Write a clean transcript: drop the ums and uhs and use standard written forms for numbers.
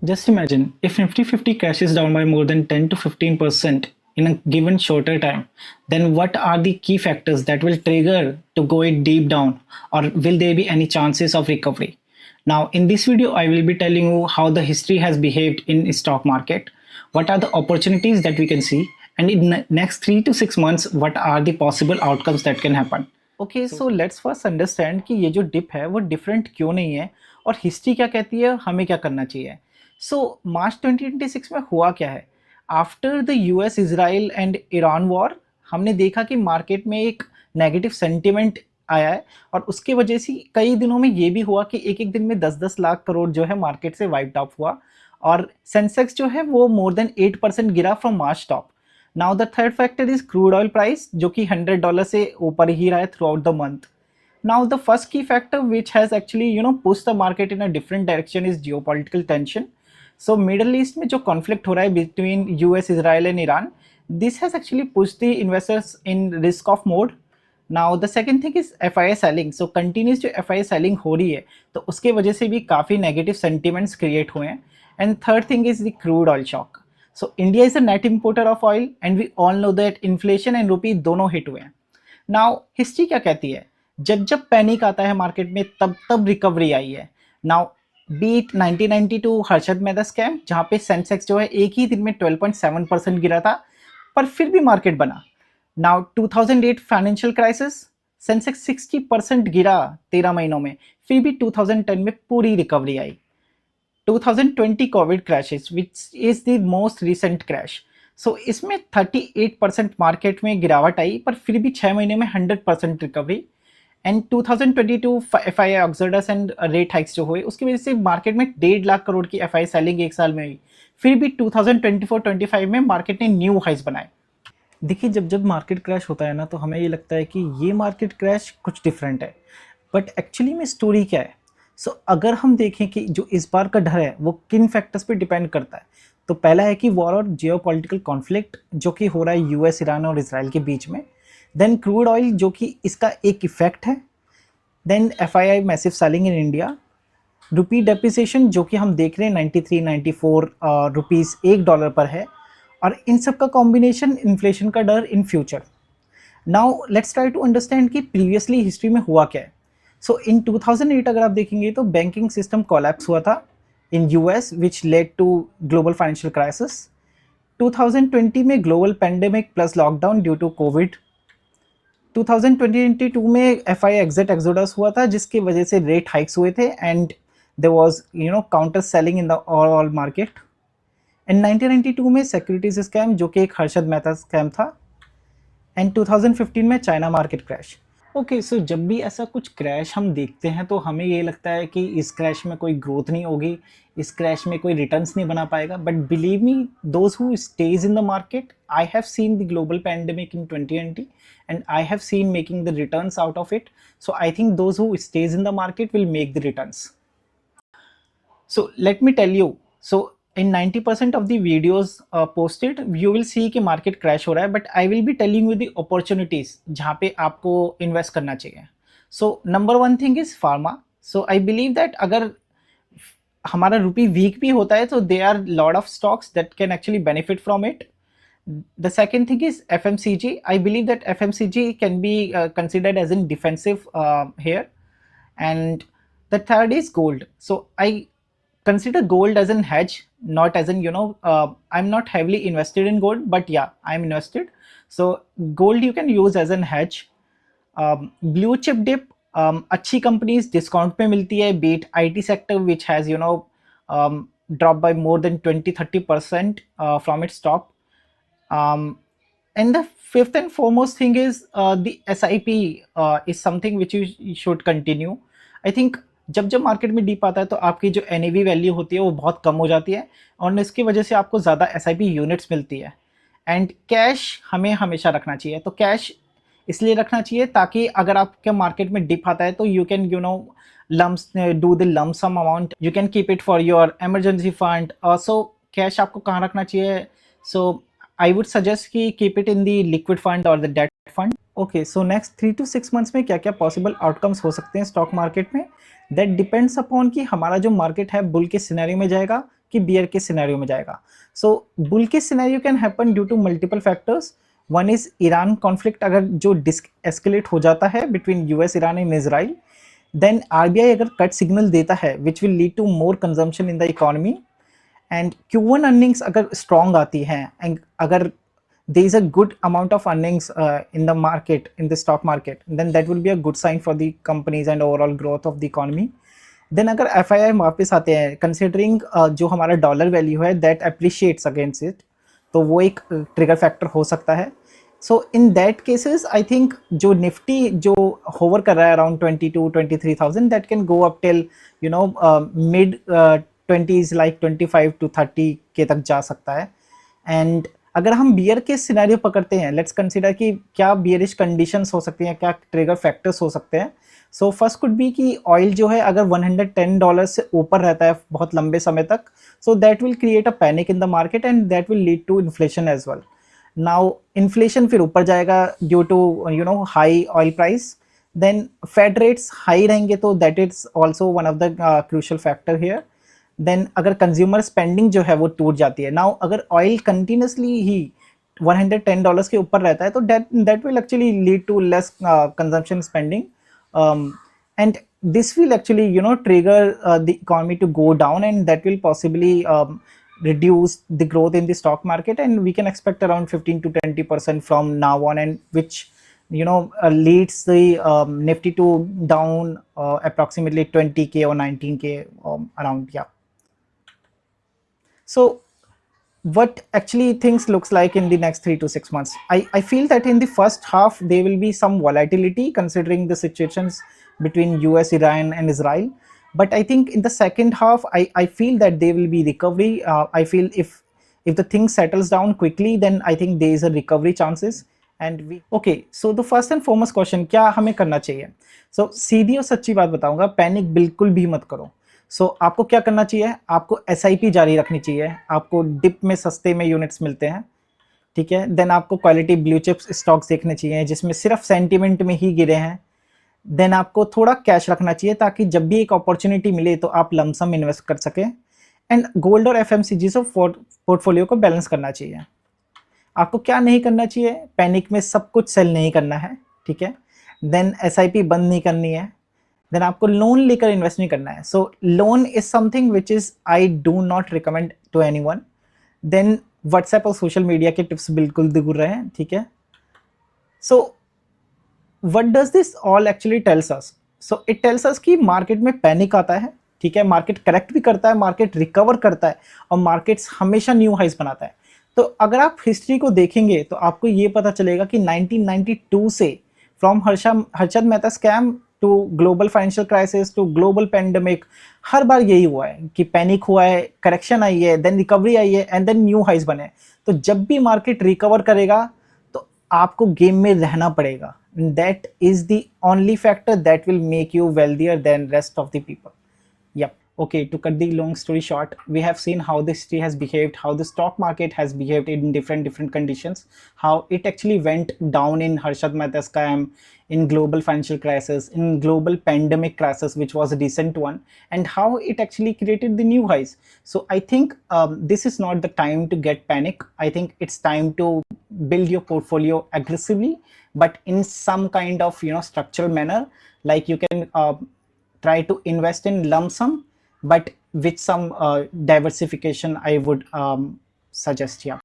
Just imagine if Nifty 50 crashes down by more than 10 to 15% in a given shorter time, then what are the key factors that will trigger to go it deep down, or will there be any chances of recovery? Now, in this video, I will be telling you how the history has behaved in stock market, what are the opportunities that we can see, and in the next 3 to 6 months, what are the possible outcomes that can happen. Okay so let's first understand कि ये जो dip है वो different क्यों नहीं है और history क्या कहती है, हमें क्या करना चाहिए। सो मार्च 2026 में हुआ क्या है? After the US Israel and Iran war हमने देखा कि मार्केट में एक नेगेटिव सेंटिमेंट आया है और उसके वजह से कई दिनों में ये भी हुआ कि एक एक दिन में 10-10 लाख करोड़ जो है मार्केट से वाइप्ड आउट हुआ और सेंसेक्स जो है वो मोर देन 8% गिरा from March top. Now the third factor is crude oil price जो कि $100 से ऊपर ही रहा है throughout the month. Now the first key factor which has actually push the market in a different direction is geopolitical tension. So middle east में जो conflict हो रहा है between US Israel and Iran, this has actually push the investors in risk off mode. Now the second thing is FII selling. So continuous जो FII selling हो रही है तो उसके वजह से भी काफ़ी नेगेटिव सेंटिमेंट्स क्रिएट हुए हैं। And third thing is the crude oil shock. So India is a net importer of oil and we all know that inflation and rupee दोनों हिट हुए हैं। नाउ हिस्ट्री क्या कहती है? जब जब पैनिक आता है मार्केट में तब तब रिकवरी आई है। Now beat 1992 Harshad Mehta scam जहाँ पे सेंसेक्स जो है एक ही दिन में 12.7% गिरा था पर फिर भी मार्केट बना। नाउ 2008 फाइनेंशियल क्राइसिस, सेंसेक्स 60% गिरा 13 महीनों में, फिर भी 2010 में पूरी रिकवरी आई। 2020 COVID crashes which is the most recent crash. So इसमें 38% मार्केट में गिरावट आई पर फिर भी 6 महीने में 100% recovery. And 2022 FII exodus and rate hikes जो हुए उसकी वजह से मार्केट में 1.5 लाख करोड़ की एफआईआई सेलिंग एक साल में हुई, फिर भी 2024-25 में मार्केट ने न्यू हाइस बनाए। देखिए, जब जब मार्केट क्रैश होता है ना तो हमें ये लगता है कि ये मार्केट क्रैश कुछ डिफरेंट है, बट एक्चुअली में स्टोरी क्या है? सो अगर हम देखें कि जो इस बार का डर है वो किन फैक्टर्स पे डिपेंड करता है, तो पहला है कि वॉर और जियोपॉलिटिकल कॉन्फ्लिक्ट जो कि हो रहा है यूएस, ईरान और इसराइल के बीच में। देन क्रूड ऑयल जो कि इसका एक इफेक्ट है। Then FII massive selling in India. Rupee depreciation जो कि हम देख रहे हैं 93 94 रुपीज़ $1 पर है, और इन सब का कॉम्बिनेशन इन्फ्लेशन का डर in future. Now let's try to understand कि प्रीवियसली हिस्ट्री में हुआ क्या है। सो इन 2008 अगर आप देखेंगे तो बैंकिंग सिस्टम कोलैप्स हुआ था in US which led to global financial crisis. 2020 में global pandemic plus lockdown due to Covid. 2022 में एफआई एग्जिट एक्सोडस हुआ था जिसकी वजह से रेट हाइक्स हुए थे and there was counter selling in the overall market. And 1992 में सिक्योरिटीज स्कैम जो कि एक हर्षद मेहता स्कैम था। एंड 2015 में China market crash. Okay, so जब भी ऐसा कुछ क्रैश हम देखते हैं तो हमें ये लगता है कि इस क्रैश में कोई ग्रोथ नहीं होगी, इस क्रैश में कोई रिटर्न्स नहीं बना पाएगा, but believe me those who stays in the market, I have seen the global pandemic in 2020 and I have seen making the returns out of it. So I think those who stays in the market will make the returns. So let me tell you, so in 90% of the videos posted you will see कि market crash हो रहा है, but I will be telling you the opportunities जहाँ पे आपको invest करना चाहिए. So number one thing is pharma. So I believe that अगर हमारा रुपी वीक भी होता है तो there are lot of stocks that can actually benefit from it. The second thing is FMCG. I believe that FMCG can be considered as in defensive here. And the third is gold. So I consider gold as an hedge, not as in, I'm not heavily invested in gold, but yeah, I'm invested. So gold you can use as an hedge. Blue chip dip, अच्छी companies discount पे मिलती है, beat IT sector which has dropped by more than 20-30% from its top. And the fifth and foremost thing is the SIP is something which you should continue. I think जब जब market में deep आता है तो आपकी जो NAV value होती है वो बहुत कम हो जाती है और इसकी वजह से आपको ज़्यादा SIP यूनिट्स मिलती है। एंड कैश हमें हमेशा रखना चाहिए। तो कैश इसलिए रखना चाहिए ताकि अगर आपके मार्केट में डिप आता है तो you can lumps do the lump sum amount, you can keep it for your emergency fund. So cash आपको कहाँ रखना चाहिए? सो I would suggest कि keep it in the liquid fund or the debt fund. Okay, so next 3 to 6 months में क्या क्या possible outcomes हो सकते हैं स्टॉक मार्केट में, that depends upon कि हमारा जो मार्केट है बुल के सिनेरियो में जाएगा कि बियर के सिनेरियो में जाएगा. सो बुल के scenario can happen due to multiple factors. One is Iran conflict, अगर जो एस्केलेट हो जाता है between US, Iran and Israel, then RBI अगर कट सिग्नल देता है which will lead to more consumption in the economy. And Q1 earnings अगर strong आती हैं एंड अगर there is a good amount of earnings in the market, in the stock market, then that will be a good sign for the companies and overall growth of the economy. Then अगर FII वापस आते हैं, considering जो हमारा dollar value है that appreciates against it, तो वो एक ट्रिगर फैक्टर हो सकता है. So in that cases I think जो निफ्टी जो होवर कर रहा है around 22-23,000, that can go up till mid 20s like 25 to 30 के तक जा सकता है. एंड अगर हम बियर के सिनेरियो पकड़ते हैं, लेट्स कंसीडर कि क्या बियरिश कंडीशंस हो सकती हैं, क्या ट्रिगर फैक्टर्स हो सकते हैं. सो फर्स्ट कुड बी कि ऑयल जो है अगर $110 से ऊपर रहता है बहुत लंबे समय तक, so that will create a panic in the market and that will lead to inflation as well. Now inflation फिर ऊपर जाएगा due to high oil price. Then Fed rates high रहेंगे तो that is also one of the crucial factor here. Then अगर consumer spending जो है वो टूट जाती है. नाउ अगर ऑयल कंटिन्यूसली ही $110 के ऊपर रहता है तो that will actually lead to less consumption spending, and this will actually trigger the economy to go down, and that will possibly reduce the growth in the stock market, and we can expect around 15 to 20% from now on, and which leads the nifty to down approximately 20k or 19k around. Yeah. So what actually things looks like in the next 3 to 6 months? I feel that in the first half there will be some volatility considering the situations between US, Iran and Israel, but I think in the second half I feel that there will be recovery. I feel if the thing settles down quickly, then I think there is a recovery chances. And okay, so the first and foremost question, क्या हमें करना चाहिए? So सीधी और सच्ची बात बताऊंगा, panic बिल्कुल भी मत करो. आपको क्या करना चाहिए? आपको SIP जारी रखनी चाहिए. आपको डिप में सस्ते में यूनिट्स मिलते हैं, ठीक है. देन आपको क्वालिटी ब्लू चिप्स स्टॉक्स देखने चाहिए जिसमें सिर्फ सेंटिमेंट में ही गिरे हैं. देन आपको थोड़ा कैश रखना चाहिए ताकि जब भी एक अपॉर्चुनिटी मिले तो आप लमसम इन्वेस्ट कर सकें. एंड गोल्ड और FMCG से पोर्टफोलियो को बैलेंस करना चाहिए. आपको क्या नहीं करना चाहिए? पैनिक में सब कुछ सेल नहीं करना है, ठीक है. देन SIP बंद नहीं करनी है. देन आपको लोन लेकर इन्वेस्ट नहीं करना है. So loan is something which is I do not recommend to anyone. Then WhatsApp और सोशल मीडिया के टिप्स बिल्कुल दूर रहें, ठीक है. So what does this all actually tells us? So it tells us कि मार्केट में पैनिक आता है, ठीक है. मार्केट करेक्ट भी करता है, मार्केट रिकवर करता है, और मार्केट्स हमेशा न्यू हाइज बनाता है. तो अगर आप हिस्ट्री को देखेंगे तो आपको ये पता चलेगा कि 1992 से from Harshad Mehta scam to global financial crisis to global pandemic, हर बार यही हुआ है कि पैनिक हुआ है, करेक्शन आई है, देन रिकवरी आई है, एंड देन न्यू हाइज बने. तो जब भी मार्केट रिकवर करेगा तो आपको गेम में रहना पड़ेगा. That is the only factor that will make you wealthier than rest of the people. Yep. Okay, to cut the long story short, we have seen how the history has behaved, how the stock market has behaved in different conditions, how it actually went down in Harshad Mehta scam, in global financial crisis, in global pandemic crisis, which was a decent one, and how it actually created the new highs. So I think this is not the time to get panic. I think it's time to build your portfolio aggressively, but in some kind of structural manner. Like you can try to invest in lump sum, but with some diversification I would suggest. Yeah.